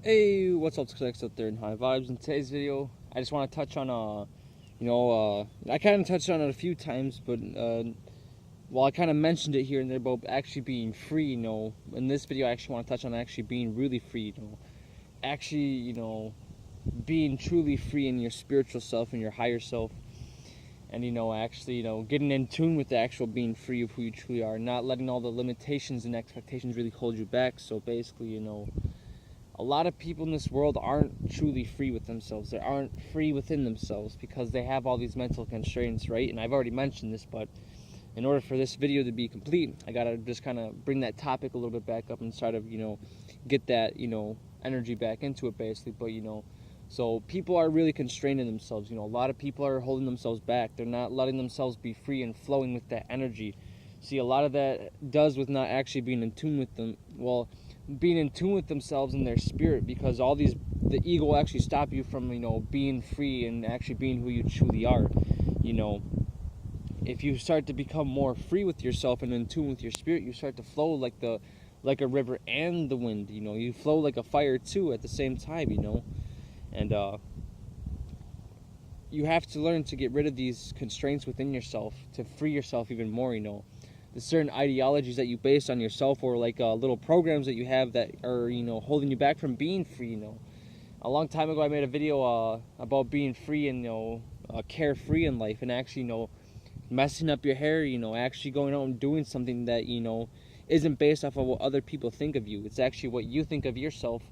Hey, what's up, Connects up there in High Vibes? In today's video, I just want to touch on, I kind of touched on it a few times, but, well, I kind of mentioned it here and there about actually being free, In this video, I actually want to touch on actually being really free, Actually, being truly free in your spiritual self and your higher self. And, actually, getting in tune with the actual being free of who you truly are, not letting all the limitations and expectations really hold you back. So basically, a lot of people in this world aren't truly free with themselves. They aren't free within themselves because they have all these mental constraints, right? And I've already mentioned this, but in order for this video to be complete, I gotta just kind of bring that topic a little bit back up and try to, get that, energy back into it, basically. But, so people are really constrained in themselves. A lot of people are holding themselves back. They're not letting themselves be free and flowing with that energy. See, a lot of that does with not actually being in tune with them. Well, being in tune with themselves and their spirit, because the ego will actually stop you from, being free and actually being who you truly are. You know, if you start to become more free with yourself and in tune with your spirit, you start to flow like a river and the wind. You flow like a fire too at the same time. And you have to learn to get rid of these constraints within yourself to free yourself even more. The certain ideologies that you base on yourself, or like little programs that you have that are holding you back from being free. A long time ago I made a video about being free and carefree in life, and actually messing up your hair, actually going out and doing something that isn't based off of what other people think of you. It's actually what you think of yourself,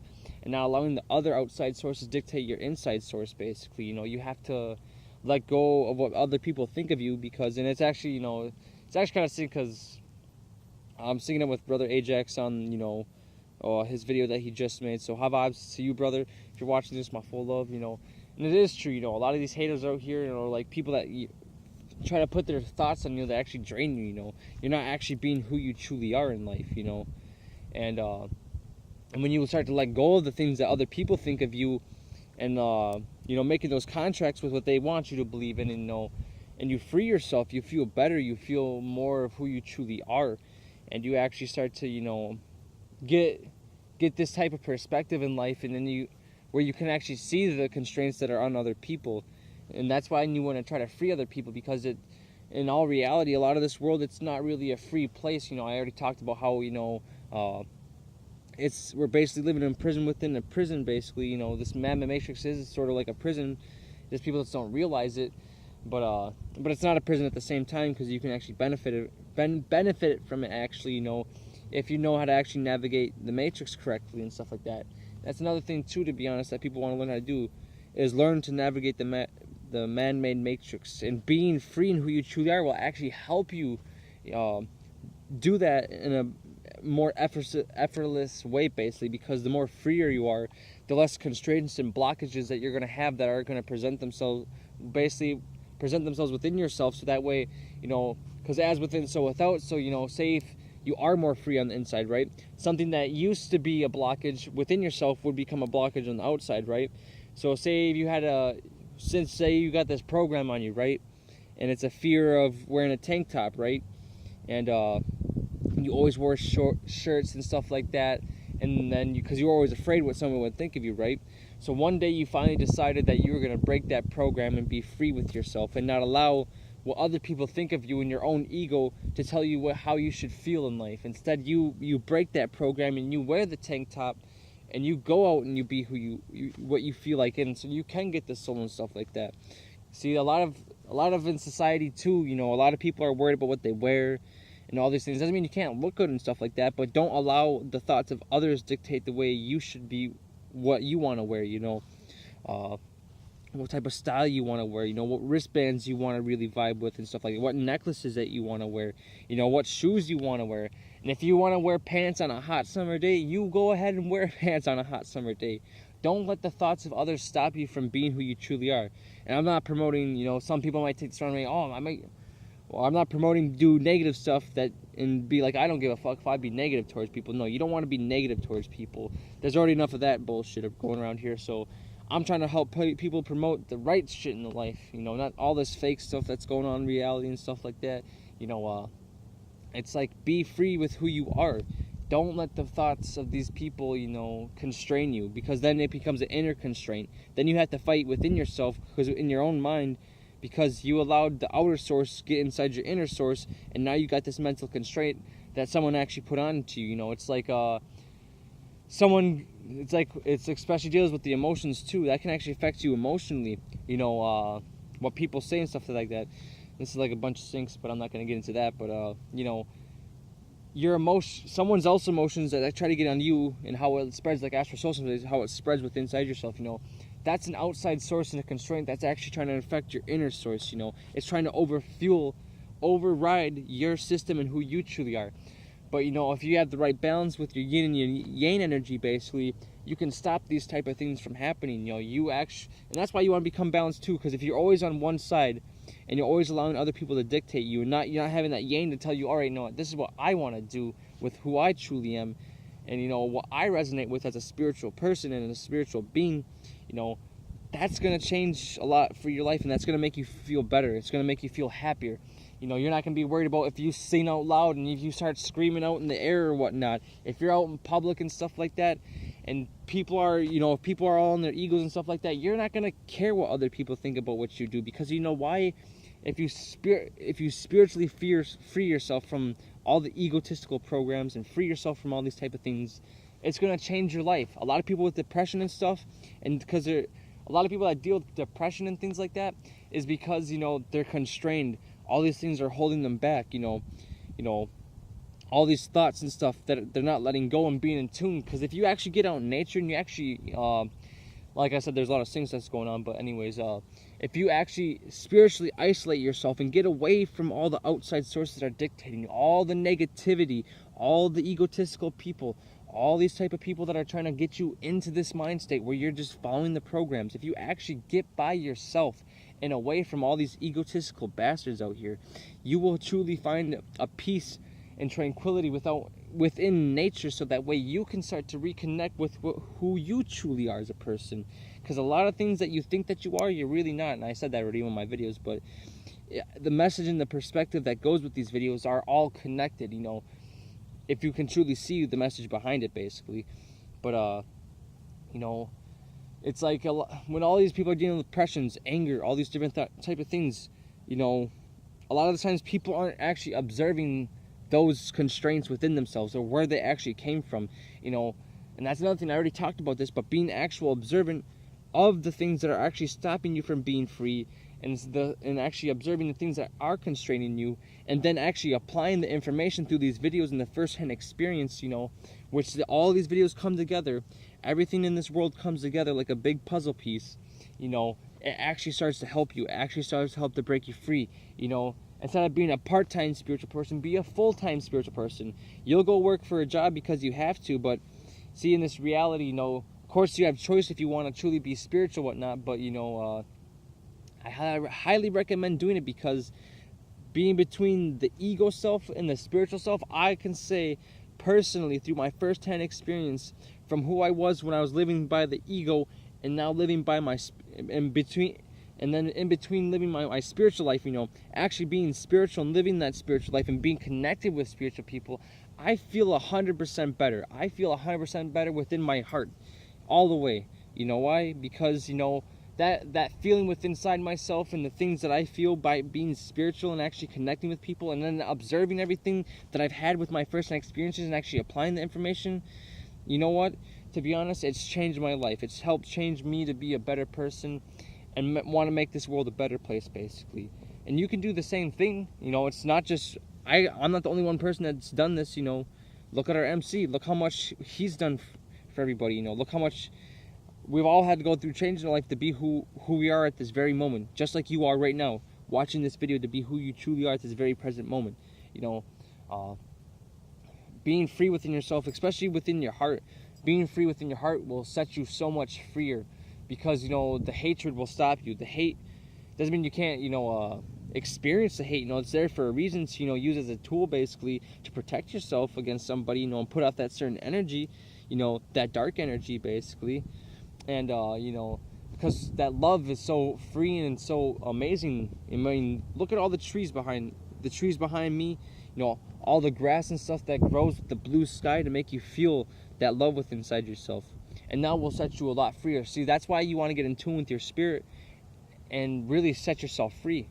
and not allowing the other outside sources dictate your inside source. Basically, you have to let go of what other people think of you, because, and it's actually it's actually kind of sick, because I'm singing it with Brother Ajax on his video that he just made. So high vibes to you, brother. If you're watching this, my full love. And it is true. A lot of these haters out here, like people that try to put their thoughts on you that actually drain you. You're not actually being who you truly are in life. And when you start to let go of the things that other people think of you, and making those contracts with what they want you to believe in, and you free yourself, you feel better, you feel more of who you truly are, and you actually start to get this type of perspective in life, and then where you can actually see the constraints that are on other people. And that's why you want to try to free other people, because in all reality, a lot of this world, it's not really a free place. I already talked about how we're basically living in prison within a prison. Basically, this man-made matrix is sort of like a prison. Just people just don't realize it. But it's not a prison at the same time, because you can actually benefit from it, actually, if you know how to actually navigate the matrix correctly and stuff like that. That's another thing too, to be honest, that people want to learn how to do, is learn to navigate the man-made matrix. And being free in who you truly are will actually help you do that in a more effortless way, basically, because the more freer you are, the less constraints and blockages that you're going to have that are going to present themselves within yourself. So that way, because as within, so without. So, say if you are more free on the inside, right? Something that used to be a blockage within yourself would become a blockage on the outside, right? So say if you had say you got this program on you, right? And it's a fear of wearing a tank top, right? And you always wore short shirts and stuff like that. And then because you were always afraid what someone would think of you, right? So one day you finally decided that you were going to break that program and be free with yourself, and not allow what other people think of you and your own ego to tell you how you should feel in life. Instead, you break that program and you wear the tank top, and you go out and you be who what you feel like, and so you can get the soul and stuff like that. See, a lot of in society too, a lot of people are worried about what they wear and all these things. Doesn't mean you can't look good and stuff like that, but don't allow the thoughts of others dictate the way you should be, what you want to wear. What type of style you want to wear, what wristbands you want to really vibe with and stuff like that, what necklaces that you want to wear, what shoes you want to wear. And if you want to wear pants on a hot summer day, you go ahead and wear pants on a hot summer day. Don't let the thoughts of others stop you from being who you truly are. And I'm not promoting, some people might take this around me, I'm not promoting do negative stuff and be like, I don't give a fuck if I be negative towards people. No, you don't want to be negative towards people. There's already enough of that bullshit going around here. So I'm trying to help people promote the right shit in life. Not all this fake stuff that's going on in reality and stuff like that. It's like, be free with who you are. Don't let the thoughts of these people, constrain you, because then it becomes an inner constraint. Then you have to fight within yourself, because in your own mind, because you allowed the outer source get inside your inner source, and now you got this mental constraint that someone actually put onto you. It's like it's especially deals with the emotions too. That can actually affect you emotionally. What people say and stuff like that. This is like a bunch of sinks, but I'm not going to get into that. But your emotion, someone else's emotions that try to get on you, and how it spreads, like Astro Social, how it spreads within inside yourself. That's an outside source and a constraint that's actually trying to affect your inner source. It's trying to override your system and who you truly are. But if you have the right balance with your yin and your yang energy, basically, you can stop these type of things from happening. And that's why you want to become balanced too. Because if you're always on one side, and you're always allowing other people to dictate you, and you're not having that yang to tell you, all right, no, this is what I want to do with who I truly am, and what I resonate with as a spiritual person and a spiritual being, that's gonna change a lot for your life, and that's gonna make you feel better. It's gonna make you feel happier. You're not gonna be worried about if you sing out loud and if you start screaming out in the air or whatnot. If you're out in public and stuff like that, and people are, if people are all in their egos and stuff like that, you're not gonna care what other people think about what you do, because why? If you spiritually free yourself from all the egotistical programs and free yourself from all these type of things, it's gonna change your life. A lot of people with depression and stuff, and because a lot of people that deal with depression and things like that, is because they're constrained. All these things are holding them back. All these thoughts and stuff that they're not letting go and being in tune. Because if you actually get out in nature and you actually, like I said, there's a lot of things that's going on. But anyways, if you actually spiritually isolate yourself and get away from all the outside sources that are dictating you, all the negativity, all the egotistical people, all these type of people that are trying to get you into this mind state where you're just following the programs. If you actually get by yourself and away from all these egotistical bastards out here, you will truly find a peace and tranquility within nature, so that way you can start to reconnect with who you truly are as a person. Because a lot of things that you think that you are, you're really not. And I said that already in my videos, but the message and the perspective that goes with these videos are all connected, if you can truly see the message behind it, basically. But it's like when all these people are dealing with depressions, anger, all these different type of things, a lot of the times people aren't actually observing those constraints within themselves, or where they actually came from, and that's another thing. I already talked about this, but being actual observant of the things that are actually stopping you from being free, and actually observing the things that are constraining you, and then actually applying the information through these videos and the first-hand experience, which all these videos come together. Everything in this world comes together like a big puzzle piece. It actually starts to help you. It actually starts to help to break you free. Instead of being a part-time spiritual person, be a full-time spiritual person. You'll go work for a job because you have to, but see, in this reality, of course you have choice if you want to truly be spiritual, whatnot, but I highly recommend doing it, because being between the ego self and the spiritual self, I can say personally through my first-hand experience from who I was when I was living by the ego, and now living by in between living my spiritual life, actually being spiritual and living that spiritual life and being connected with spiritual people, I feel 100% better. I feel 100% better within my heart, all the way. Why? Because that feeling within inside myself, and the things that I feel by being spiritual and actually connecting with people, and then observing everything that I've had with my first-hand experiences and actually applying the information, to be honest, it's changed my life. It's helped change me to be a better person and want to make this world a better place, basically. And you can do the same thing. It's not just I'm not the only one person that's done this. Look at our MC. Look how much he's done for everybody. Look how much we've all had to go through change in life to be who we are at this very moment, just like you are right now, watching this video, to be who you truly are at this very present moment. Being free within yourself, especially within your heart, being free within your heart will set you so much freer, because the hatred will stop you. The hate doesn't mean you can't experience the hate. It's there for a reason to use as a tool, basically, to protect yourself against somebody, and put out that certain energy, that dark energy, basically. And because that love is so free and so amazing. I mean, look at all the trees behind me. You know, all the grass and stuff that grows with the blue sky to make you feel that love within inside yourself. And that will set you a lot freer. See, that's why you want to get in tune with your spirit and really set yourself free.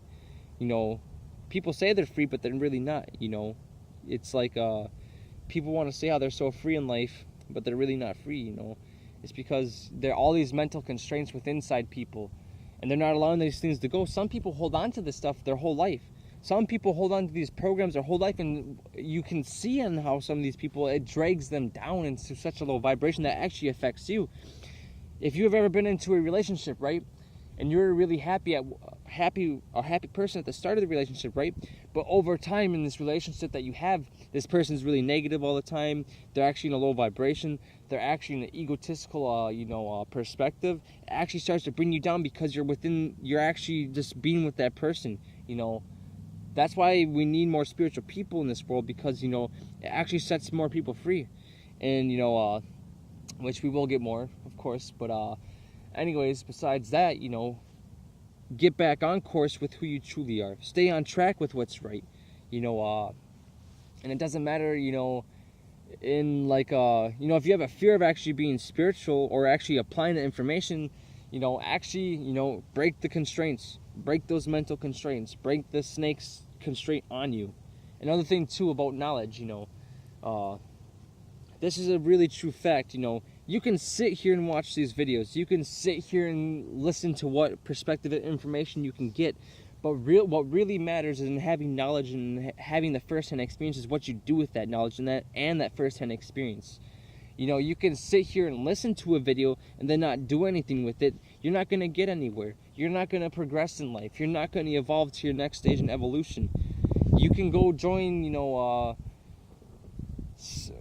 You know, people say they're free, but they're really not. You know, it's like people want to say how they're so free in life, but they're really not free. You know, it's because there are all these mental constraints within inside people, and they're not allowing these things to go. Some people hold on to this stuff their whole life. Some people hold on to these programs their whole life, and you can see in how some of these people, it drags them down into such a low vibration that actually affects you. If you've ever been into a relationship, right, and you're a really happy person at the start of the relationship, right, but over time in this relationship that you have, this person's really negative all the time, they're actually in a low vibration, they're actually in an egotistical perspective, it actually starts to bring you down because you're actually just being with that person. You know, that's why we need more spiritual people in this world, because, you know, it actually sets more people free. And, you know, which we will get more, of course. But anyways, besides that, you know, get back on course with who you truly are. Stay on track with what's right. You know, and it doesn't matter, you know, in like, you know, if you have a fear of actually being spiritual or actually applying the information, you know, actually, you know, break the constraints. Break those mental constraints. Break the snake's constraint on you. Another thing too about knowledge, you know, this is a really true fact. You know, you can sit here and watch these videos. You can sit here and listen to what perspective and information you can get. But what really matters is in having knowledge and having the first-hand experience is what you do with that knowledge and that first-hand experience. You know, you can sit here and listen to a video and then not do anything with it. You're not going to get anywhere. You're not going to progress in life. You're not going to evolve to your next stage in evolution. You can go join, you know,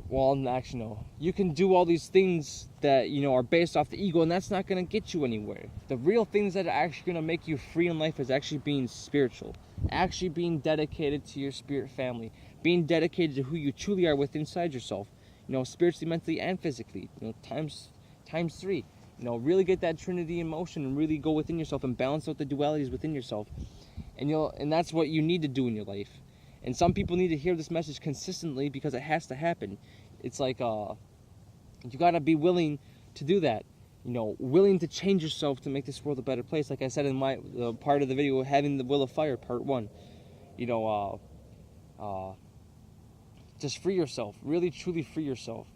well, actually, no. You can do all these things that, you know, are based off the ego, and that's not going to get you anywhere. The real things that are actually going to make you free in life is actually being spiritual. Actually being dedicated to your spirit family. Being dedicated to who you truly are within inside yourself. You know, spiritually, mentally, and physically. You know, times 3. You know, really get that trinity in motion and really go within yourself and balance out the dualities within yourself. And that's what you need to do in your life. And some people need to hear this message consistently because it has to happen. It's like, you gotta be willing to do that. You know, willing to change yourself to make this world a better place. Like I said in my part of the video, having the will of fire, part 1. You know, just free yourself. Really, truly free yourself.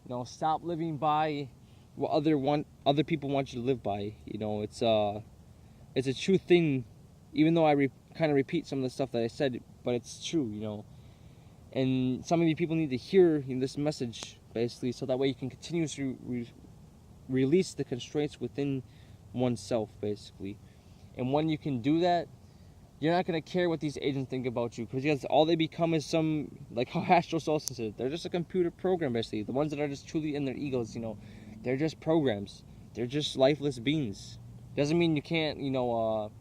You know, stop living by what other people want you to live by. You know, it's a true thing. Even though I kind of repeat some of the stuff that I said, but it's true. You know, and some of you people need to hear this message basically, so that way you can continuously release the constraints within oneself, basically. And when you can do that, you're not going to care what these agents think about you, because all they become is some, like how Astro Solstice said, they're just a computer program, basically. The ones that are just truly in their egos, you know, they're just programs. They're just lifeless beings. Doesn't mean you can't, you know,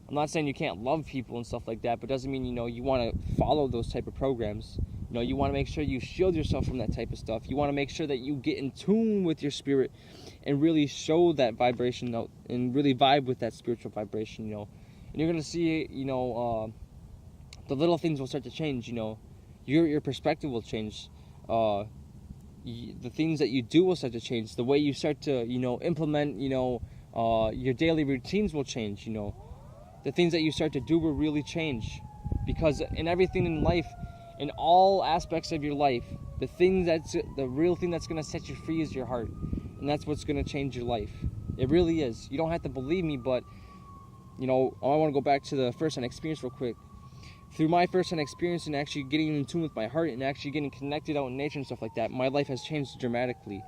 I'm not saying you can't love people and stuff like that, but doesn't mean, you know, you want to follow those type of programs. You know, you want to make sure you shield yourself from that type of stuff. You want to make sure that you get in tune with your spirit and really show that vibration out and really vibe with that spiritual vibration, you know. And you're going to see, you know, the little things will start to change, you know. Your perspective will change. The things that you do will start to change. The way you start to, you know, implement, you know, your daily routines will change, you know. The things that you start to do will really change. Because in everything in life, in all aspects of your life, the real thing that's going to set you free is your heart. And that's what's going to change your life. It really is. You don't have to believe me, but, you know, I want to go back to the first-hand experience real quick. Through my first-hand experience and actually getting in tune with my heart and actually getting connected out in nature and stuff like that, my life has changed dramatically.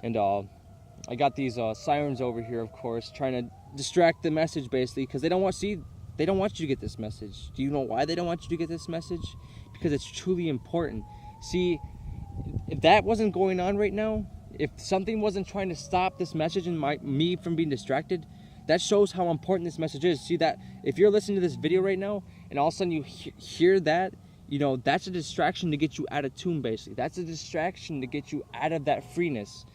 And I got these sirens over here, of course, trying to distract the message, basically, because they don't want you to get this message. Do you know why they don't want you to get this message? Because it's truly important. See, if that wasn't going on right now, if something wasn't trying to stop this message and me from being distracted, that shows how important this message is. See, that if you're listening to this video right now and all of a sudden you hear that, you know, that's a distraction to get you out of tune, basically. That's a distraction to get you out of that freeness.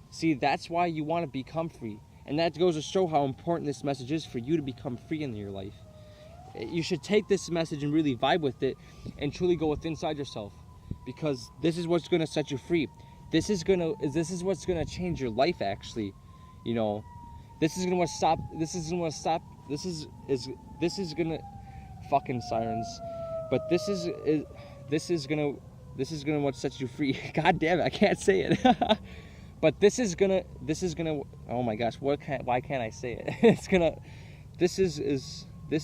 See, that's why you want to become free. And that goes to show how important this message is for you to become free in your life. you should take this message and really vibe with it and truly go within inside yourself, because this is what's going to set you free. This is what's going to change your life, actually. You know, this is going to stop this is going to fucking sirens. But this is going to what sets you free. God damn it, I can't say it. But this is gonna, oh my gosh, why can't I say it? This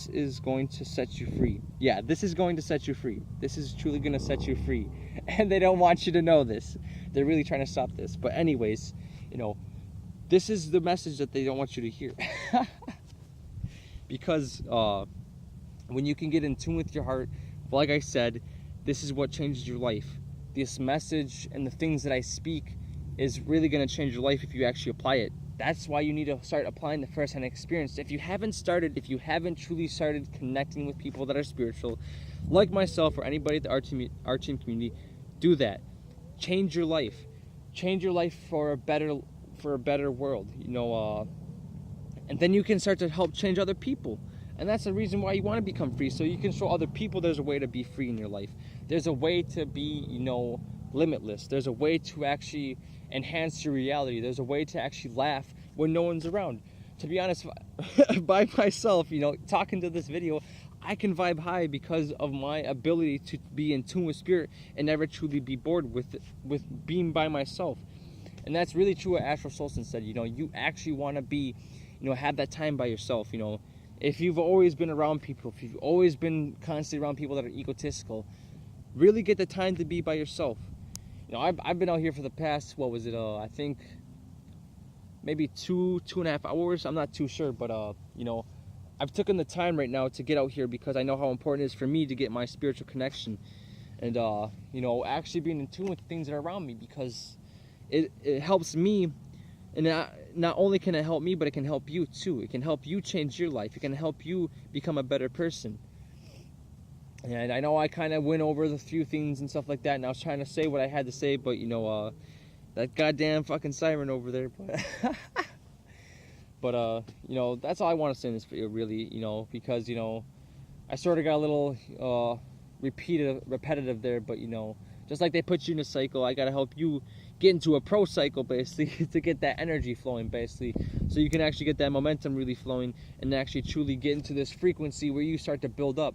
is going to set you free. Yeah, this is going to set you free. This is truly going to set you free. And they don't want you to know this. They're really trying to stop this. But anyways, you know, this is the message that they don't want you to hear. Because when you can get in tune with your heart, like I said, this is what changes your life. This message and the things that I speak is really going to change your life if you actually apply it. That's why you need to start applying the first-hand experience. If you haven't truly started connecting with people that are spiritual, like myself or anybody at the art team community, do that. Change your life. Change your life for a better world. You know, and then you can start to help change other people. And that's the reason why you want to become free, so you can show other people there's a way to be free in your life. There's a way to be, you know, limitless. There's a way to actually enhance your reality. There's a way to actually laugh when no one's around. To be honest, by myself, you know, talking to this video, I can vibe high because of my ability to be in tune with spirit and never truly be bored with being by myself. And that's really true what Astro Solstice said. You know, you actually want to be, you know, have that time by yourself. You know, if you've always been around people, if you've always been constantly around people that are egotistical, really get the time to be by yourself. You know, I've been out here for the past, what was it, I think maybe 2.5 hours. I'm not too sure, but you know, I've taken the time right now to get out here because I know how important it is for me to get my spiritual connection. And you know, actually being in tune with things that are around me, because it helps me. And not only can it help me, but it can help you too. It can help you change your life. It can help you become a better person. And I know I kind of went over the few things and stuff like that, and I was trying to say what I had to say, but, you know, that goddamn fucking siren over there. But you know, that's all I want to say in this video, really, you know, because, you know, I sort of got a little repetitive there, but, you know, just like they put you in a cycle, I got to help you get into a pro cycle, basically, to get that energy flowing, basically, so you can actually get that momentum really flowing and actually truly get into this frequency where you start to build up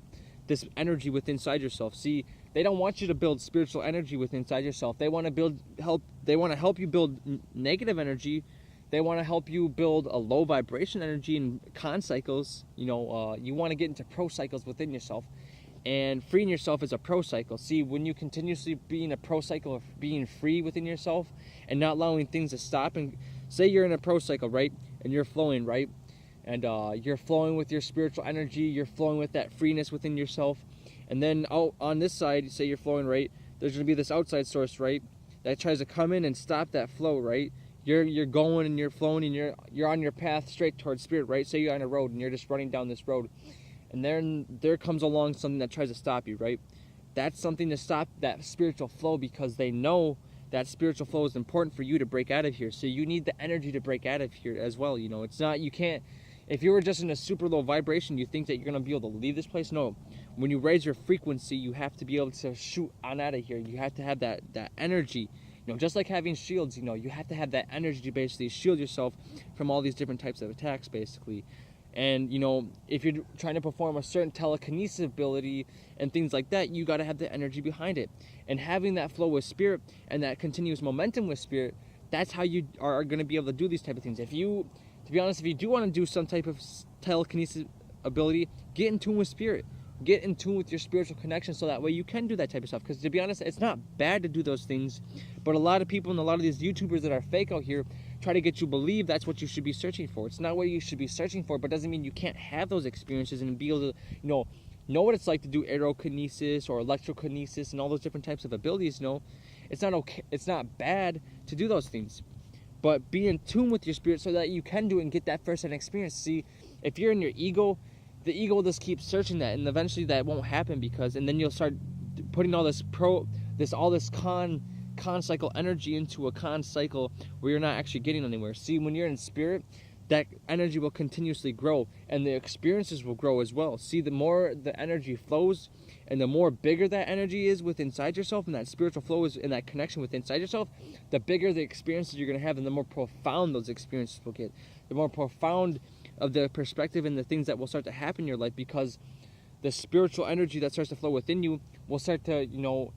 this energy within inside yourself. See, they don't want you to build spiritual energy within inside yourself. They want to help you build negative energy. They want to help you build a low vibration energy and con cycles. You know, you want to get into pro cycles within yourself. And freeing yourself is a pro cycle. See, when you continuously be in a pro cycle of being free within yourself and not allowing things to stop, and say you're in a pro cycle, right, and you're flowing, right, and you're flowing with your spiritual energy, you're flowing with that freeness within yourself, and then out on this side, say you're flowing, right, there's going to be this outside source, right, that tries to come in and stop that flow, right. You're going and you're flowing and you're on your path straight towards spirit, right. Say you're on a road and you're just running down this road, and then there comes along something that tries to stop you, right? That's something to stop that spiritual flow, because they know that spiritual flow is important for you to break out of here. So you need the energy to break out of here as well. You know, it's not, you can't, if you were just in a super low vibration, you think that you're going to be able to leave this place? No. When you raise your frequency, you have to be able to shoot on out of here. You have to have that energy. You know, just like having shields, you know, you have to have that energy to basically shield yourself from all these different types of attacks, basically. And, you know, if you're trying to perform a certain telekinesis ability and things like that, you got to have the energy behind it. And having that flow with spirit and that continuous momentum with spirit, that's how you are going to be able to do these type of things. If you, to be honest, if you do want to do some type of telekinesis ability, get in tune with spirit. Get in tune with your spiritual connection, so that way you can do that type of stuff. Because to be honest, it's not bad to do those things, but a lot of people and a lot of these YouTubers that are fake out here try to get you believe that's what you should be searching for. It's not what you should be searching for, but doesn't mean you can't have those experiences and be able to, you know what it's like to do aerokinesis or electrokinesis and all those different types of abilities. You know, it's not okay. It's not bad to do those things, but be in tune with your spirit so that you can do it and get that first-hand experience. See, if you're in your ego, the ego will just keep searching that, and eventually that won't happen, because, and then you'll start putting all this con cycle energy into a con cycle where you're not actually getting anywhere. See, when you're in spirit, that energy will continuously grow, and the experiences will grow as well. See, the more the energy flows, and the more bigger that energy is within inside yourself, and that spiritual flow is in that connection with inside yourself, the bigger the experiences you're going to have, and the more profound those experiences will get. The more profound of the perspective and the things that will start to happen in your life, because the spiritual energy that starts to flow within you will start to,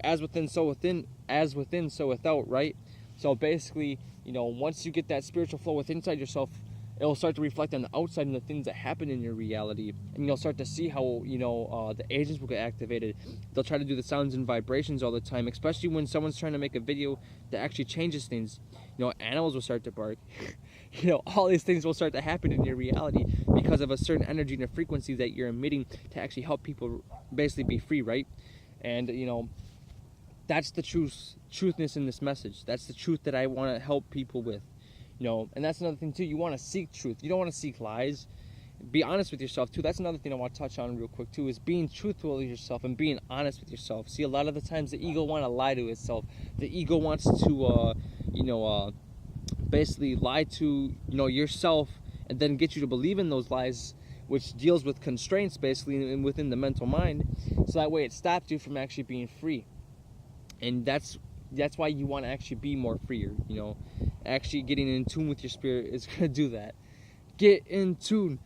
as within, so within, as within, so without, right? So basically, once you get that spiritual flow within inside yourself, it will start to reflect on the outside and the things that happen in your reality. And you'll start to see how, the agents will get activated. They'll try to do the sounds and vibrations all the time, especially when someone's trying to make a video that actually changes things. Animals will start to bark. All these things will start to happen in your reality because of a certain energy and a frequency that you're emitting to actually help people basically be free, right? And, that's the truthness in this message. That's the truth that I want to help people with. And that's another thing too. You want to seek truth. You don't want to seek lies. Be honest with yourself too. That's another thing I want to touch on real quick too, is being truthful with yourself and being honest with yourself. See, a lot of the times the ego want to lie to itself. The ego wants to, basically lie to, yourself, and then get you to believe in those lies, which deals with constraints basically within the mental mind. So that way it stops you from actually being free. And that's why you want to actually be more freer. Actually getting in tune with your spirit is going to do that. Get in tune.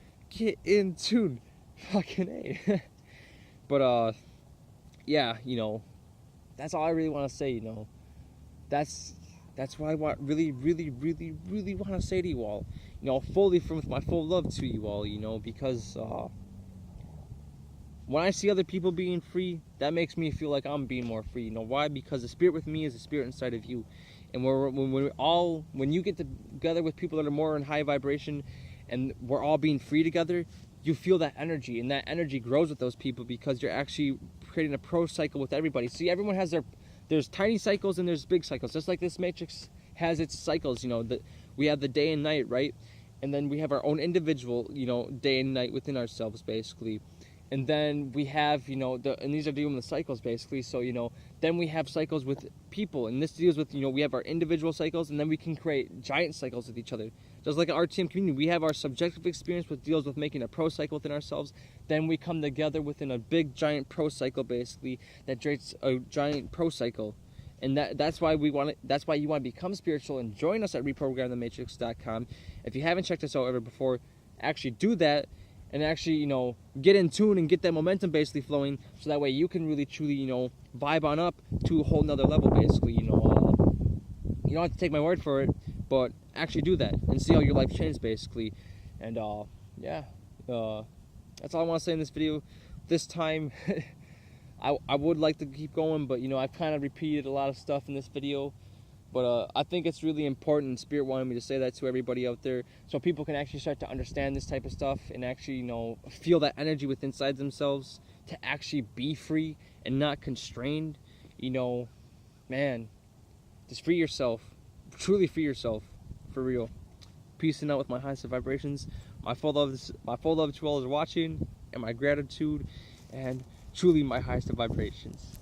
Fucking A. But yeah, that's all I really want to say. That's what I really want to say to you all. Fully with my full love to you all. Because when I see other people being free, that makes me feel like I'm being more free. Why? Because the spirit with me is the spirit inside of you. And when you get together with people that are more in high vibration, and we're all being free together, you feel that energy, and that energy grows with those people because you're actually creating a pro cycle with everybody. See, everyone has there's tiny cycles and there's big cycles. Just like this matrix has its cycles, we have the day and night, right? And then we have our own individual, day and night within ourselves, basically. And then we have, and these are dealing with the cycles, basically. So, then we have cycles with people. And this deals with, we have our individual cycles, and then we can create giant cycles with each other. Just like an RTM community, we have our subjective experience, which deals with making a pro cycle within ourselves. Then we come together within a big, giant pro cycle, basically, that creates a giant pro cycle. And that's why you want to become spiritual and join us at reprogramthematrix.com. If you haven't checked us out ever before, actually do that. And actually, get in tune and get that momentum basically flowing, so that way you can really truly, vibe on up to a whole nother level, basically. You don't have to take my word for it, but actually do that and see how your life changes, basically. And yeah, that's all I want to say in this video. This time, I would like to keep going, but I've kind of repeated a lot of stuff in this video. But I think it's really important. Spirit wanted me to say that to everybody out there, so people can actually start to understand this type of stuff and actually, feel that energy within inside themselves to actually be free and not constrained. Man, just free yourself. Truly free yourself, for real. Peace and out with my highest of vibrations. My full love to all is watching, and my gratitude, and truly my highest of vibrations.